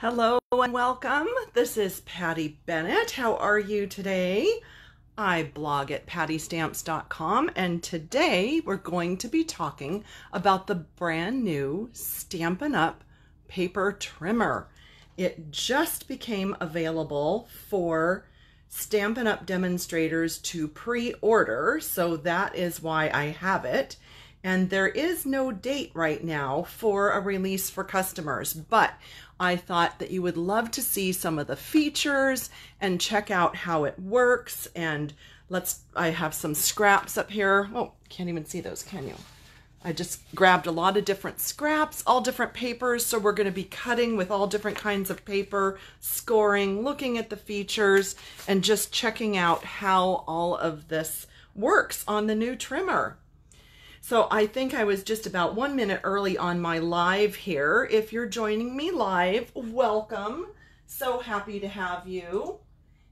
Hello and welcome. This is Patty Bennett. How are you today? I blog at pattystamps.com, and today we're going to be talking about the brand new Stampin' Up paper trimmer. It just became available for Stampin' Up demonstrators to pre-order, so that is why I have it. And there is no date right now for a release for customers, but I thought that you would love to see some of the features and check out how it works. And I have some scraps up here. Oh, can't even see those, can you? I just grabbed a lot of different scraps, all different papers. So we're going to be cutting with all different kinds of paper, scoring, looking at the features, and just checking out how all of this works on the new trimmer. So I think I was just about 1 minute early on my live here. If you're joining me live, welcome. So happy to have you.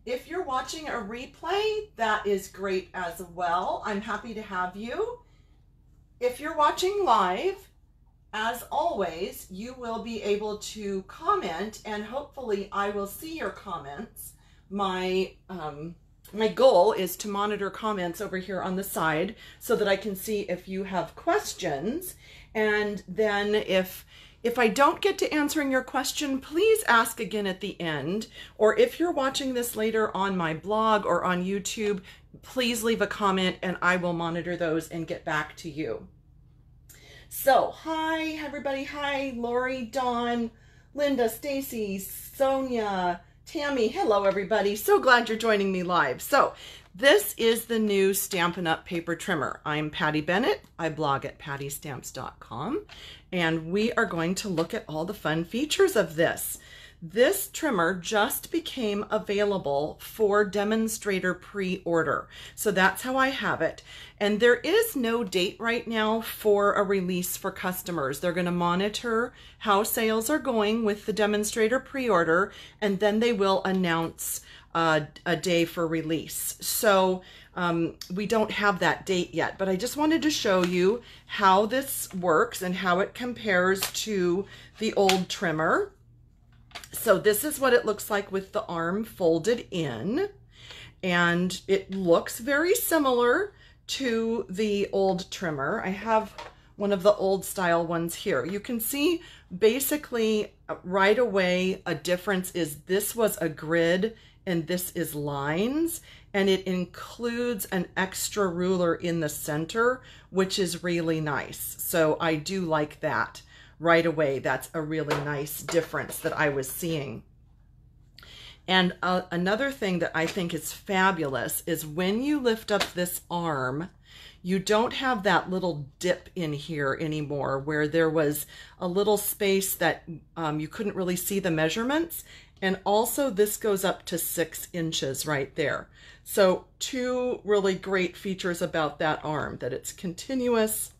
If you're watching a replay, that is great as well. I'm happy to have you. If you're watching live, as always, you will be able to comment, and hopefully I will see your comments. My goal is to monitor comments over here on the side so that I can see if you have questions. And then if I don't get to answering your question, please ask again at the end. Or if you're watching this later on my blog or on YouTube, please leave a comment and I will monitor those and get back to you. So, hi everybody. Hi, Lori, Dawn, Linda, Stacy, Sonia, Tammy. Hello everybody. So glad you're joining me live. So this is the new Stampin' Up paper trimmer. I'm Patty Bennett. I blog at pattystamps.com, and we are going to look at all the fun features of this. This trimmer just became available for demonstrator pre-order. So that's how I have it. And there is no date right now for a release for customers. They're going to monitor how sales are going with the demonstrator pre-order, and then they will announce a day for release. So we don't have that date yet, but I just wanted to show you how this works and how it compares to the old trimmer. So this is what it looks like with the arm folded in, and it looks very similar to the old trimmer. I have one of the old style ones here. You can see basically right away a difference is this was a grid and this is lines, and it includes an extra ruler in the center, which is really nice. So I do like that. Right away, that's a really nice difference that I was seeing. And another thing that I think is fabulous is when you lift up this arm, you don't have that little dip in here anymore where there was a little space that you couldn't really see the measurements. And also this goes up to 6 inches right there. So two really great features about that arm, that it's continuous,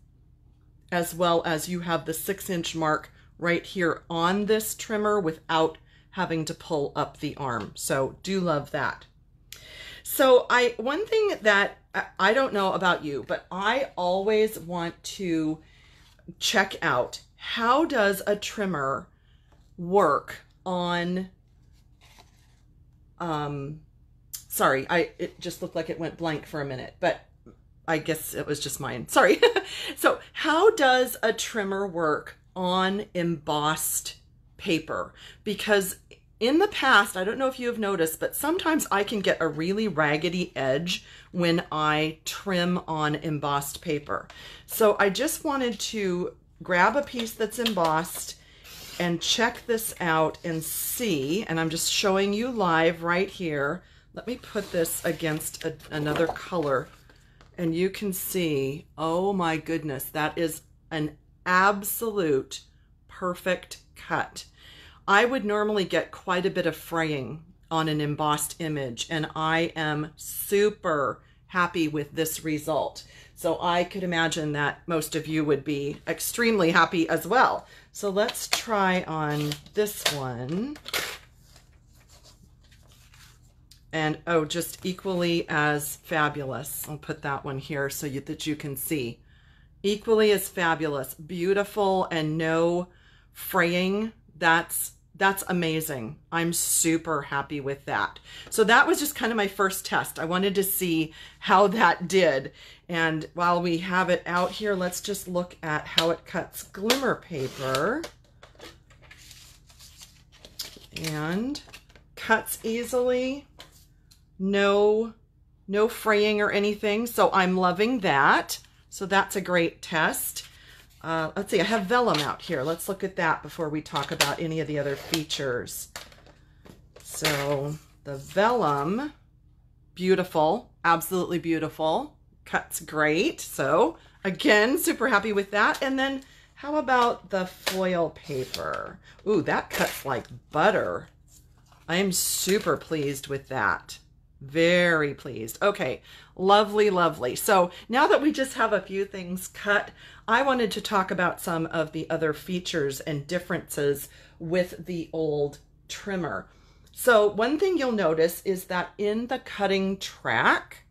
as well as you have the 6-inch mark right here on this trimmer without having to pull up the arm. So do love that. So one thing that I don't know about you, but I always want to check out, how does a trimmer work on, sorry, it just looked like it went blank for a minute, but I guess it was just mine. Sorry. So how does a trimmer work on embossed paper? Because in the past, I don't know if you have noticed, but sometimes I can get a really raggedy edge when I trim on embossed paper. So I just wanted to grab a piece that's embossed and check this out and see, and I'm just showing you live right here. Let me put this against another color. And you can see, oh my goodness, that is an absolute perfect cut. I would normally get quite a bit of fraying on an embossed image, and I am super happy with this result. So I could imagine that most of you would be extremely happy as well. So let's try on this one. And oh, just equally as fabulous. I'll put that one here so that you can see. Equally as fabulous, beautiful, and no fraying. That's That's amazing. I'm super happy with that. So that was just kind of my first test. I wanted to see how that did. And while we have it out here, let's just look at how it cuts glimmer paper. And cuts easily. No fraying or anything. So I'm loving that. So that's a great test. Let's see, I have vellum out here. Let's look at that before we talk about any of the other features. So the vellum, beautiful, absolutely beautiful. Cuts great. So again, super happy with that. And then how about the foil paper? Ooh, that cuts like butter. I am super pleased with that. Very pleased. Okay, lovely, lovely. So now that we just have a few things cut, I wanted to talk about some of the other features and differences with the old trimmer. So one thing you'll notice is that in the cutting track,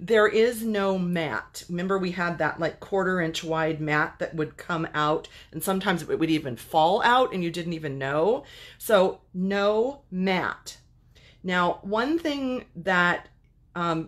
there is no mat. Remember we had that like 1/4 inch wide mat that would come out, and sometimes it would even fall out and you didn't even know. So no mat. Now, one thing that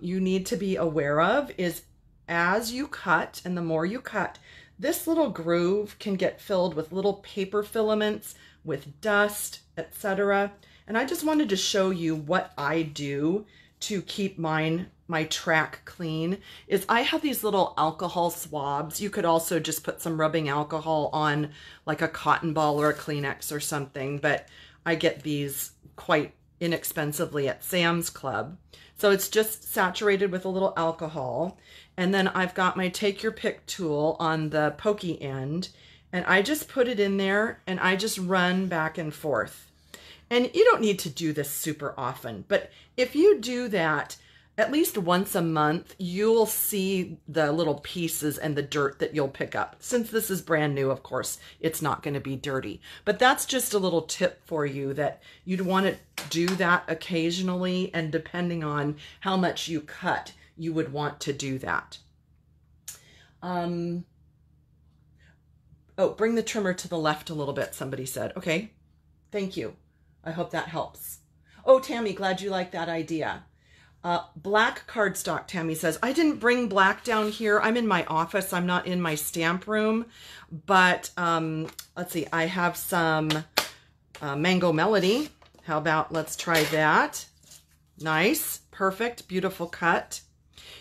you need to be aware of is as you cut, and the more you cut, this little groove can get filled with little paper filaments, with dust, etc. And I just wanted to show you what I do to keep my track clean. Is I have these little alcohol swabs. You could also just put some rubbing alcohol on like a cotton ball or a Kleenex or something, but I get these quite inexpensively at Sam's Club. So it's just saturated with a little alcohol. And then I've got my take your pick tool on the pokey end, and I just put it in there and I just run back and forth. And you don't need to do this super often, but if you do that at least once a month, you'll see the little pieces and the dirt that you'll pick up. Since this is brand new, of course, it's not going to be dirty. But that's just a little tip for you that you'd want to do that occasionally, and depending on how much you cut, you would want to do that. Oh, bring the trimmer to the left a little bit, somebody said. Okay, thank you. I hope that helps. Oh, Tammy, glad you like that idea. Black cardstock, Tammy says, I didn't bring black down here. I'm in my office. I'm not in my stamp room. But let's see, I have some Mango Melody. How about let's try that? Nice, perfect, beautiful cut.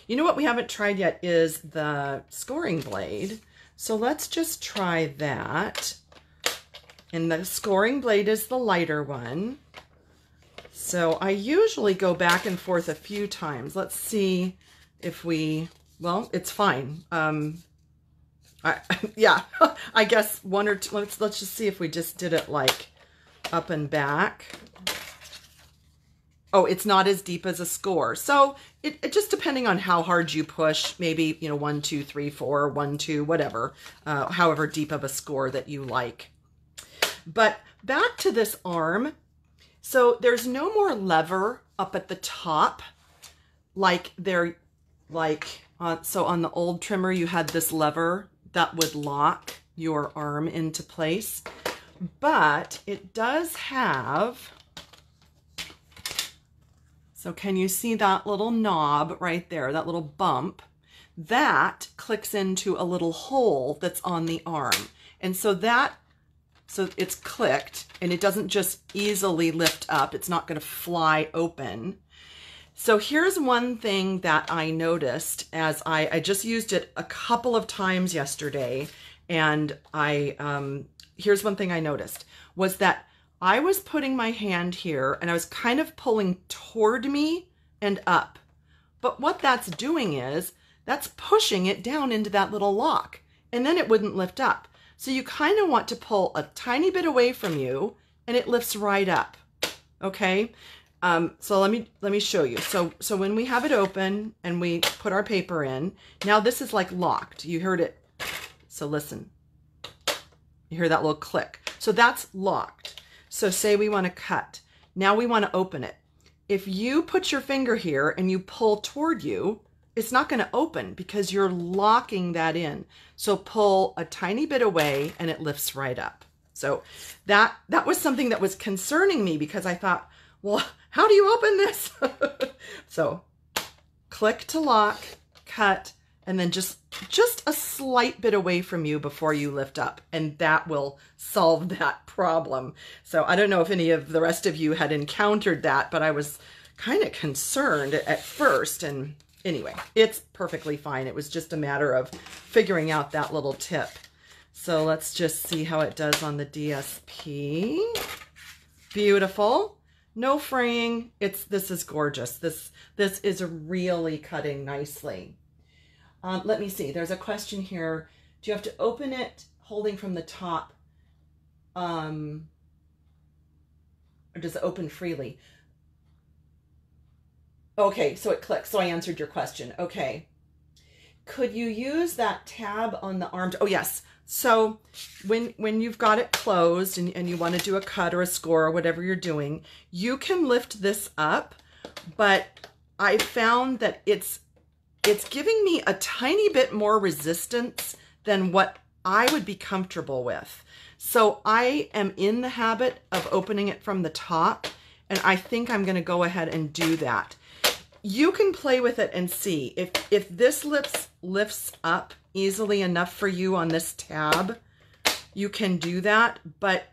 You know what we haven't tried yet is the scoring blade. So let's just try that. And the scoring blade is the lighter one. So I usually go back and forth a few times. Let's see if we, well, it's fine. Yeah, I guess one or two, let's just see if we just did it like up and back. Oh, it's not as deep as a score. So it just depending on how hard you push, maybe, you know, 1, 2, 3, 4, 1, 2, whatever, however deep of a score that you like. But back to this arm. So there's no more lever up at the top like there, so on the old trimmer you had this lever that would lock your arm into place, but it does have, so can you see that little knob right there, that little bump? That clicks into a little hole that's on the arm. And so it's clicked and it doesn't just easily lift up. It's not going to fly open. So here's one thing that I noticed as I just used it a couple of times yesterday. And here's one thing I noticed was that I was putting my hand here and I was kind of pulling toward me and up. But what that's doing is that's pushing it down into that little lock, and then it wouldn't lift up. So you kind of want to pull a tiny bit away from you and it lifts right up. Okay. So let me show you. So when we have it open and we put our paper in, now this is like locked. You heard it. So listen, you hear that little click. So that's locked. So say we want to cut. Now we want to open it. If you put your finger here and you pull toward you, it's not going to open because you're locking that in. So pull a tiny bit away and it lifts right up. So that was something that was concerning me because I thought, well, how do you open this? So click to lock, cut, and then just a slight bit away from you before you lift up, and that will solve that problem. So I don't know if any of the rest of you had encountered that, but I was kind of concerned at first, and anyway, it's perfectly fine. It was just a matter of figuring out that little tip. So let's just see how it does on the DSP. Beautiful. No fraying. This is gorgeous. This is really cutting nicely. Let me see. There's a question here. Do you have to open it holding from the top? Or does it open freely? Okay, so it clicks. So I answered your question. Okay. Could you use that tab on the arm? Oh, yes. So when you've got it closed and you want to do a cut or a score or whatever you're doing, you can lift this up, but I found that it's giving me a tiny bit more resistance than what I would be comfortable with. So I am in the habit of opening it from the top, and I think I'm going to go ahead and do that. You can play with it and see if this lifts up easily enough for you on this tab, you can do that. But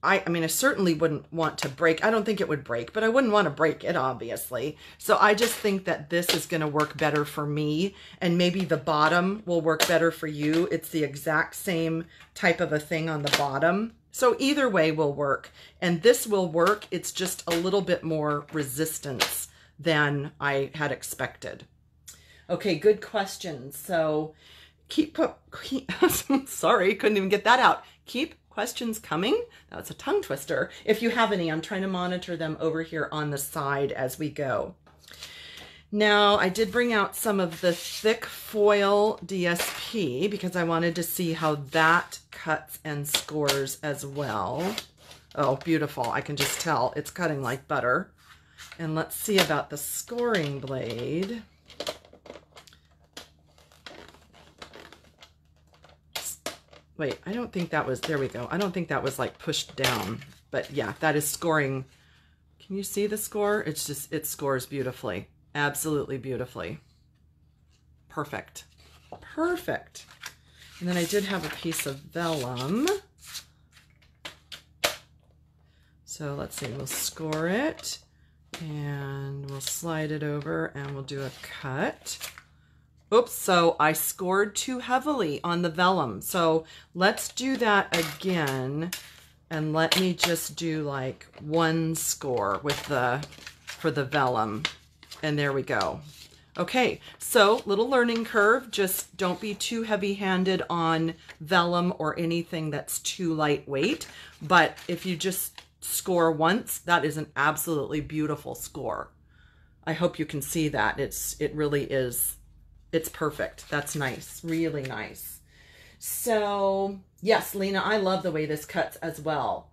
I mean, I certainly wouldn't want to break. I don't think it would break, but I wouldn't want to break it, obviously. So I just think that this is going to work better for me, and maybe the bottom will work better for you. It's the exact same type of a thing on the bottom. So either way will work, and this will work. It's just a little bit more resistance than I had expected. Okay, good questions. So keep sorry, couldn't even get that out. Keep questions coming. That's a tongue twister. If you have any, I'm trying to monitor them over here on the side as we go. Now, I did bring out some of the thick foil DSP because I wanted to see how that cuts and scores as well. Oh, beautiful. I can just tell it's cutting like butter. And let's see about the scoring blade. Wait, I don't think that was, there we go. I don't think that was like pushed down, but yeah, that is scoring. Can you see the score? It's just, it scores beautifully. Absolutely beautifully. Perfect. Perfect. And then I did have a piece of vellum. So let's see, we'll score it and we'll slide it over and we'll do a cut. Oops, so I scored too heavily on the vellum. So let's do that again. And let me just do like one score with for the vellum. And there we go. Okay, so little learning curve. Just don't be too heavy-handed on vellum or anything that's too lightweight. But if you just score once, that is an absolutely beautiful score. I hope you can see that. It really is. It's perfect. That's nice. Really nice. So yes, Lena, I love the way this cuts as well.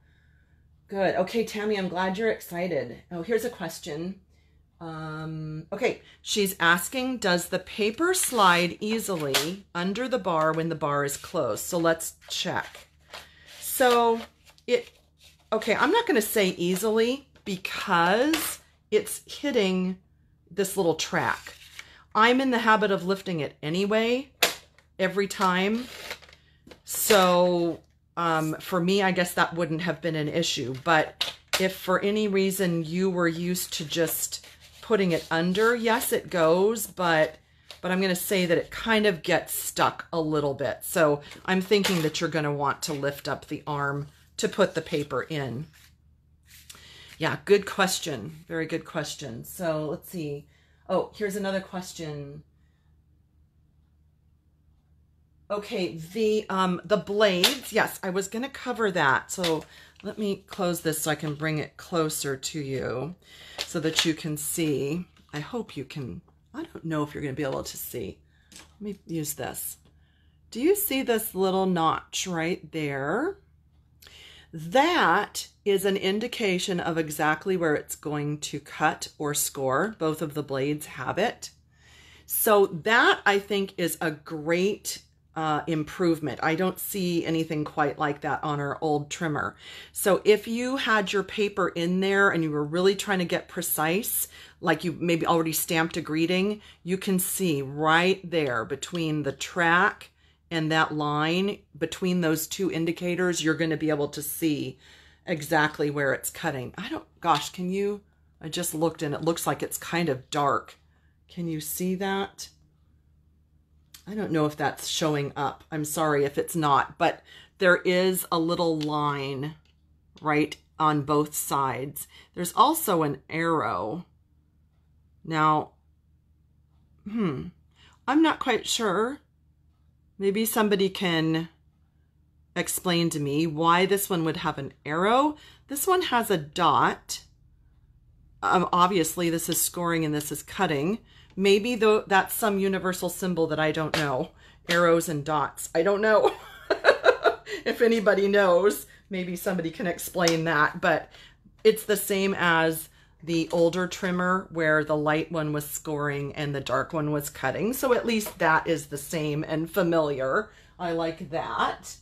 Good. Okay, Tammy, I'm glad you're excited. Oh, here's a question. Okay, she's asking, does the paper slide easily under the bar when the bar is closed? So let's check. So okay, I'm not going to say easily because it's hitting this little track. I'm in the habit of lifting it anyway, every time. So for me, I guess that wouldn't have been an issue. But if for any reason you were used to just putting it under, yes, it goes, but I'm going to say that it kind of gets stuck a little bit. So I'm thinking that you're going to want to lift up the arm to put the paper in. Yeah, good question. Very good question. So let's see. Oh, here's another question. Okay, the blades. Yes, I was going to cover that. So let me close this so I can bring it closer to you so that you can see. I hope you can. I don't know if you're going to be able to see. Let me use this. Do you see this little notch right there? That is an indication of exactly where it's going to cut or score. Both of the blades have it. So that, I think, is a great improvement. I don't see anything quite like that on our old trimmer. So if you had your paper in there and you were really trying to get precise, like you maybe already stamped a greeting, you can see right there between the track and that line, between those two indicators, you're going to be able to see exactly where it's cutting. Gosh, can you, I just looked and it looks like it's kind of dark. Can you see that? I don't know if that's showing up. I'm sorry if it's not, but there is a little line right on both sides. There's also an arrow. Now, I'm not quite sure. Maybe somebody can explain to me why this one would have an arrow. This one has a dot. Obviously, this is scoring and this is cutting. Maybe though that's some universal symbol that I don't know. Arrows and dots. I don't know. If anybody knows, maybe somebody can explain that. But it's the same as the older trimmer where the light one was scoring and the dark one was cutting. So at least that is the same and familiar. I like that.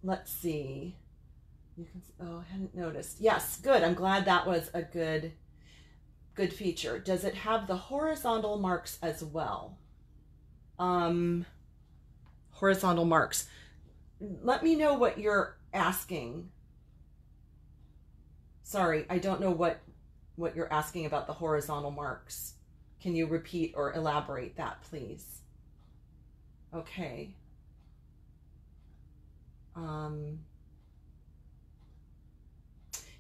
Let's see. You can, oh, I hadn't noticed. Yes, good. I'm glad that was a good feature. Does it have the horizontal marks as well? Horizontal marks. Let me know what you're asking. Sorry, I don't know what you're asking about the horizontal marks. Can you repeat or elaborate that, please? Okay.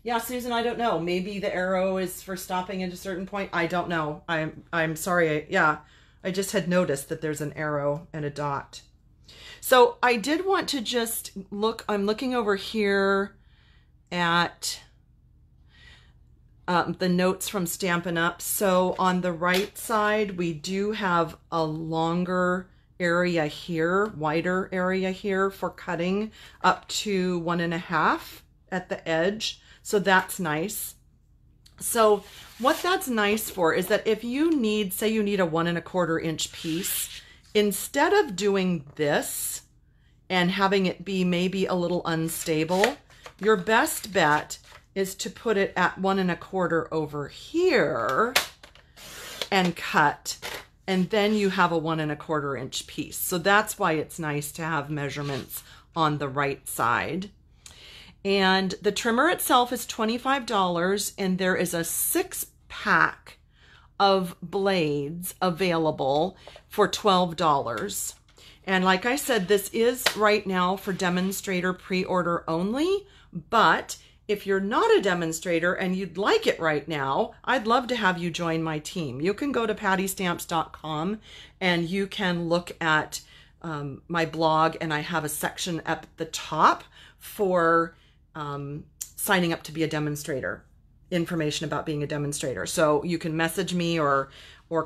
Yeah, Susan, I don't know. Maybe the arrow is for stopping at a certain point. I don't know. I'm sorry. Yeah, I just had noticed that there's an arrow and a dot. So I did want to just look. I'm looking over here at the notes from Stampin' Up. So on the right side, we do have a longer area here, wider area here for cutting up to 1.5 at the edge. So that's nice. So what that's nice for is that if you need, say you need a 1.25 inch piece, instead of doing this and having it be maybe a little unstable, your best bet is to put it at 1.25 over here and cut, and then you have a 1.25 inch piece. So that's why it's nice to have measurements on the right side. And the trimmer itself is $25, and there is a 6-pack of blades available for $12. And like I said, this is right now for demonstrator pre-order only, but if you're not a demonstrator and you'd like it right now, I'd love to have you join my team. You can go to pattystamps.com and you can look at my blog, and I have a section at the top for signing up to be a demonstrator, information about being a demonstrator. So you can message me or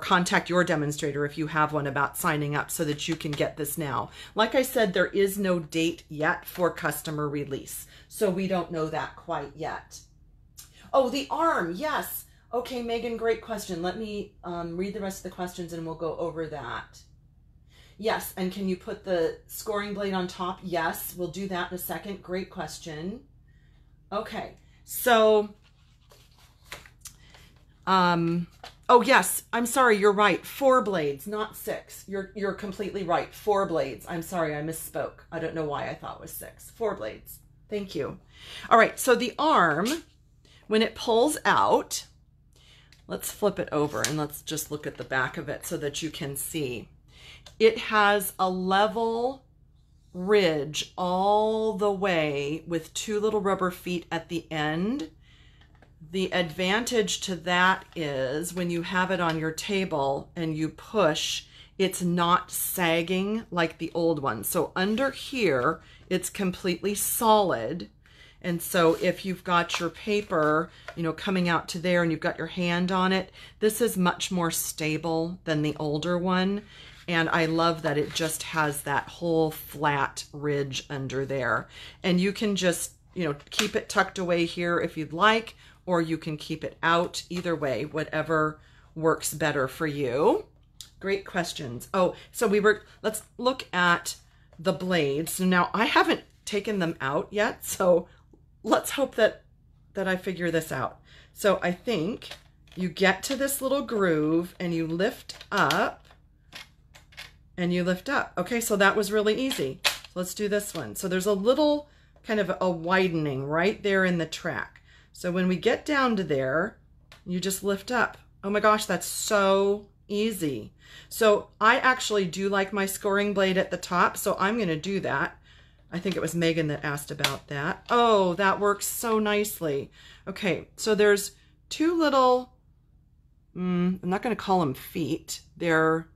contact your demonstrator if you have one about signing up so that you can get this now. Like I said, there is no date yet for customer release, so we don't know that quite yet. Oh, the arm, yes. Okay, Megan, great question. Let me read the rest of the questions and we'll go over that. Yes, and can you put the scoring blade on top? Yes, we'll do that in a second. Great question. Okay, so, oh yes, I'm sorry, you're right. 4 blades, not 6. You're completely right. 4 blades. I'm sorry, I misspoke. I don't know why I thought it was 6. 4 blades. Thank you. All right, so the arm, when it pulls out, let's flip it over and let's just look at the back of it so that you can see. It has a level ridge all the way with 2 little rubber feet at the end. The advantage to that is when you have it on your table and you push, it's not sagging like the old one. So under here, it's completely solid. And so if you've got your paper, you know, coming out to there and you've got your hand on it, this is much more stable than the older one. And I love that it just has that whole flat ridge under there. And you can just, you know, keep it tucked away here if you'd like, or you can keep it out. Either way, whatever works better for you. Great questions. Oh, so let's look at the blades. So now I haven't taken them out yet, so let's hope that I figure this out. So I think you get to this little groove and you lift up and you lift up. Okay, so that was really easy. So let's do this one. So there's a little kind of a widening right there in the track. So when we get down to there, you just lift up. Oh my gosh, that's so easy. So I actually do like my scoring blade at the top, so I'm going to do that. I think it was Megan that asked about that. Oh, that works so nicely. Okay, so there's two little, I'm not going to call them feet. They're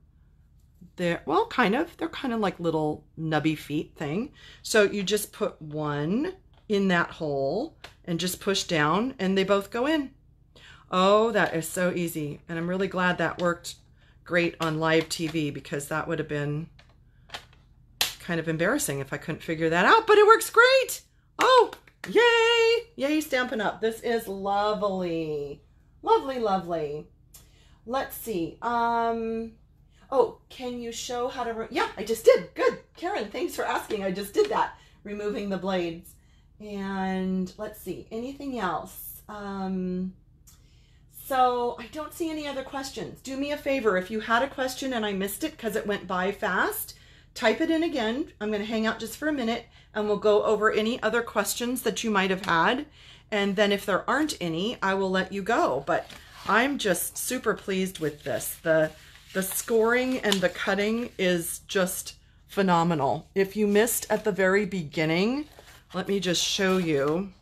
well, kind of. They're kind of like little nubby feet thing. So you just put one in that hole and just push down and they both go in. Oh, that is so easy. And I'm really glad that worked great on live TV, because that would have been kind of embarrassing if I couldn't figure that out, but it works great. Oh, yay. Yay, Stampin' Up. This is lovely. Lovely, lovely. Let's see. Oh, can you show how to, yeah, I just did. Good. Karen, thanks for asking. I just did that, removing the blades. And let's see, anything else? So I don't see any other questions. Do me a favor, if you had a question and I missed it because it went by fast, type it in again. I'm going to hang out just for a minute and we'll go over any other questions that you might have had. And then if there aren't any, I will let you go. But I'm just super pleased with this. The scoring and the cutting is just phenomenal. If you missed at the very beginning, let me just show you.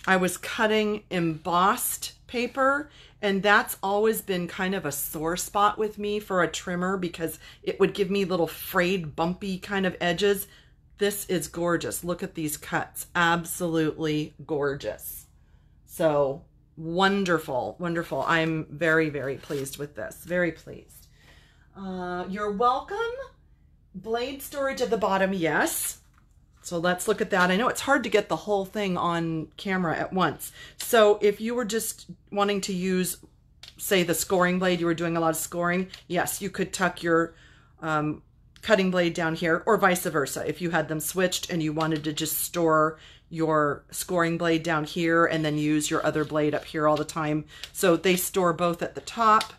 I was cutting embossed paper, and that's always been kind of a sore spot with me for a trimmer because it would give me little frayed, bumpy kind of edges. This is gorgeous. Look at these cuts. Absolutely gorgeous. So wonderful, wonderful. I'm very, very pleased with this. Very pleased. You're welcome. Blade storage at the bottom, yes. So let's look at that. I know it's hard to get the whole thing on camera at once. So if you were just wanting to use, say, the scoring blade, you were doing a lot of scoring, yes, you could tuck your cutting blade down here, or vice versa. If you had them switched and you wanted to just store your scoring blade down here and then use your other blade up here all the time. So they store both at the top,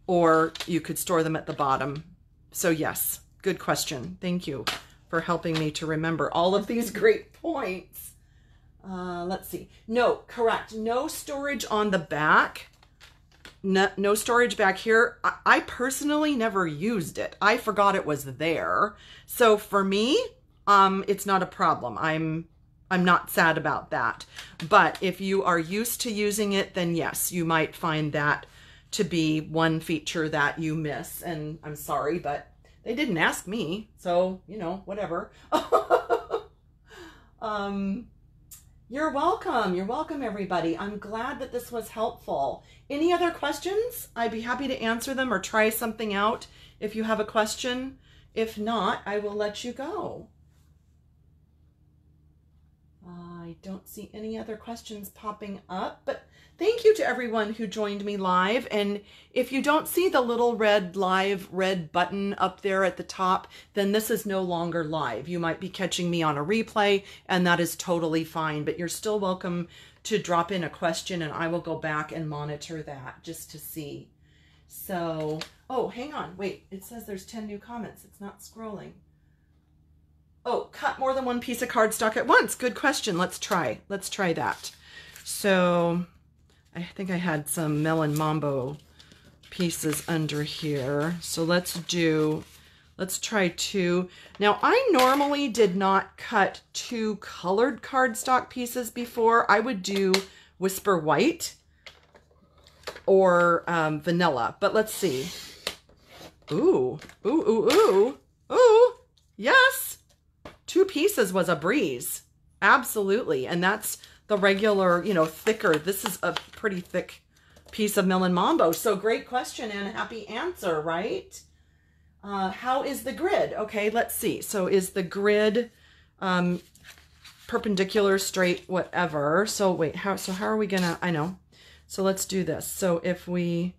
or you could store them at the bottom. So yes, good question. Thank you for helping me to remember all of these great points. Let's see. No, correct. No storage on the back. No storage back here. I personally never used it. I forgot it was there. So for me, it's not a problem. I'm not sad about that. But if you are used to using it, then yes, you might find that to be one feature that you miss. And I'm sorry, but they didn't ask me, so, you know, whatever. You're welcome. You're welcome, everybody. I'm glad that this was helpful. Any other questions? I'd be happy to answer them or try something out if you have a question. If not, I will let you go. I don't see any other questions popping up, but thank you to everyone who joined me live. And if you don't see the little red live red button up there at the top, then this is no longer live. You might be catching me on a replay, and that is totally fine, but you're still welcome to drop in a question and I will go back and monitor that just to see. So, oh, hang on. Wait, it says there's 10 new comments. It's not scrolling. Oh, cut more than one piece of cardstock at once. Good question. Let's try that. So I think I had some Melon Mambo pieces under here. So let's try two. Now, I normally did not cut two colored cardstock pieces before. I would do Whisper White or vanilla, but let's see. Ooh, ooh, ooh, ooh, ooh, yes. Two pieces was a breeze. Absolutely. And that's the regular, you know, thicker. This is a pretty thick piece of Melon Mambo. So great question and happy answer, right? How is the grid? Okay, let's see. So is the grid perpendicular, straight, whatever? So wait, how are we gonna, I know. So let's do this. So if we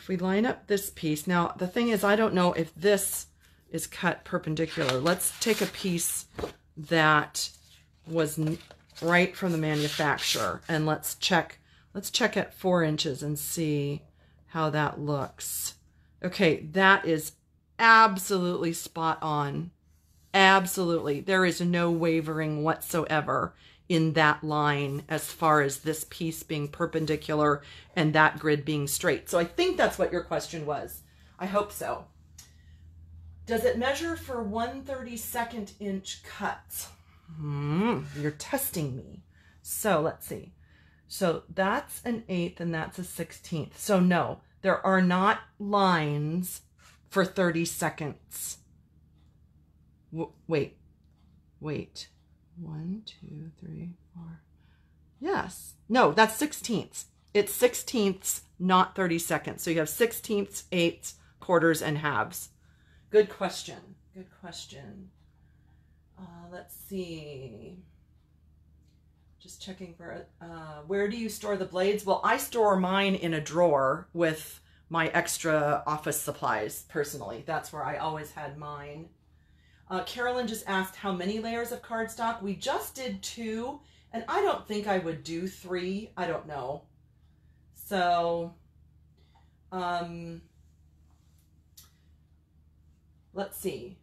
line up this piece, now the thing is, I don't know if this is cut perpendicular. Let's take a piece that was right from the manufacturer and let's check at 4 inches and see how that looks. Okay, that is absolutely spot on. Absolutely. There is no wavering whatsoever in that line as far as this piece being perpendicular and that grid being straight. So I think that's what your question was. I hope so. Does it measure for 1/32 inch cuts? You're testing me. So let's see. So that's an 1/8 and that's a 1/16. So no, there are not lines for 30 seconds. Wait. 1, 2, 3, 4. Yes. No, that's 16ths. It's 16ths, not 30 seconds. So you have 16ths, 8ths, quarters, and halves. Good question. Good question. Let's see. Just checking for where do you store the blades? Well, I store mine in a drawer with my extra office supplies personally. That's where I always had mine. Carolyn just asked how many layers of cardstock. We just did 2, and I don't think I would do 3. I don't know. So, let's see.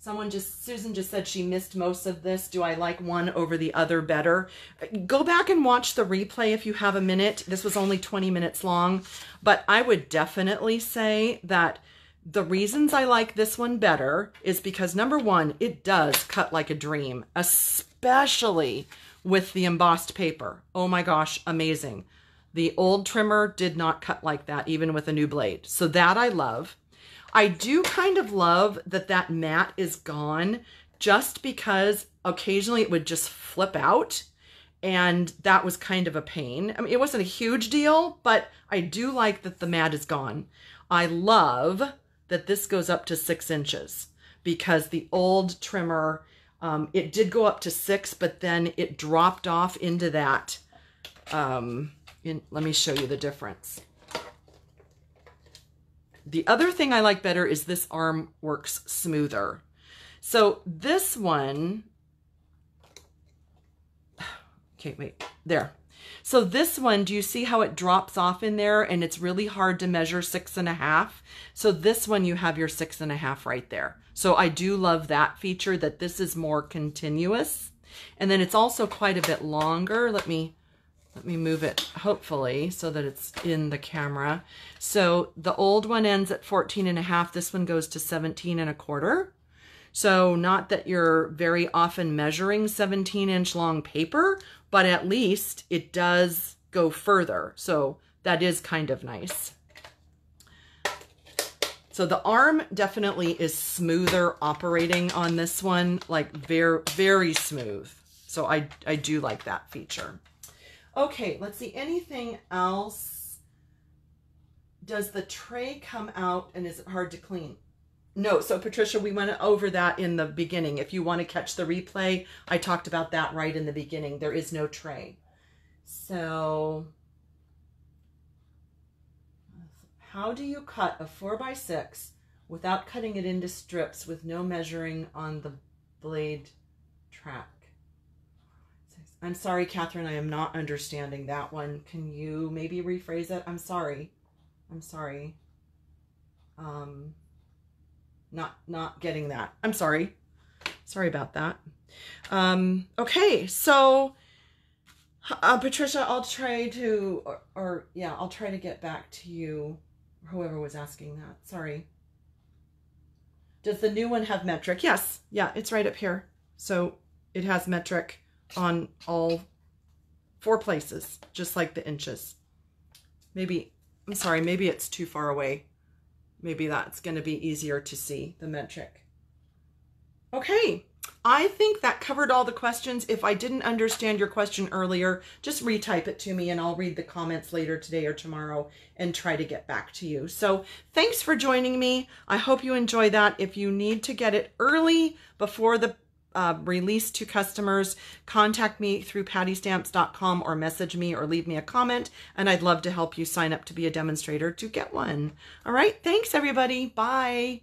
Susan just said she missed most of this. Do I like one over the other better? Go back and watch the replay if you have a minute. This was only 20 minutes long, but I would definitely say that the reasons I like this one better is because, number one, it does cut like a dream, especially with the embossed paper. Oh my gosh, amazing. The old trimmer did not cut like that, even with a new blade. So that I love. I do kind of love that that mat is gone, just because occasionally it would just flip out, and that was kind of a pain. I mean, it wasn't a huge deal, but I do like that the mat is gone. I love that this goes up to 6 inches, because the old trimmer, it did go up to 6, but then it dropped off into that. Let me show you the difference. The other thing I like better is this arm works smoother. So this one, okay, wait, there. So this one, do you see how it drops off in there and it's really hard to measure 6.5? So this one, you have your 6.5 right there. So I do love that feature, that this is more continuous. And then it's also quite a bit longer. Let me move it, hopefully, so that it's in the camera. So the old one ends at 14.5. This one goes to 17.25. So not that you're very often measuring 17-inch long paper, but at least it does go further. So that is kind of nice. So the arm definitely is smoother operating on this one, like very, very smooth. So I do like that feature. Okay, let's see, anything else? Does the tray come out and is it hard to clean? No, so Patricia, we went over that in the beginning. If you want to catch the replay, I talked about that right in the beginning. There is no tray. So, how do you cut a 4x6 without cutting it into strips with no measuring on the blade track? I'm sorry, Catherine, I am not understanding that one. Can you maybe rephrase it? I'm sorry. I'm sorry. Not getting that. I'm sorry. Sorry about that. Okay, so Patricia, I'll try to, I'll try to get back to you, whoever was asking that. Sorry. Does the new one have metric? Yes. Yeah, it's right up here. So it has metric on all 4 places, just like the inches. Maybe, I'm sorry, maybe it's too far away. Maybe that's going to be easier to see, the metric. Okay, I think that covered all the questions. If I didn't understand your question earlier, just retype it to me and I'll read the comments later today or tomorrow and try to get back to you. So thanks for joining me. I hope you enjoy that. If you need to get it early before the release to customers, contact me through pattystamps.com or message me or leave me a comment, and I'd love to help you sign up to be a demonstrator to get one. All right, thanks everybody. Bye.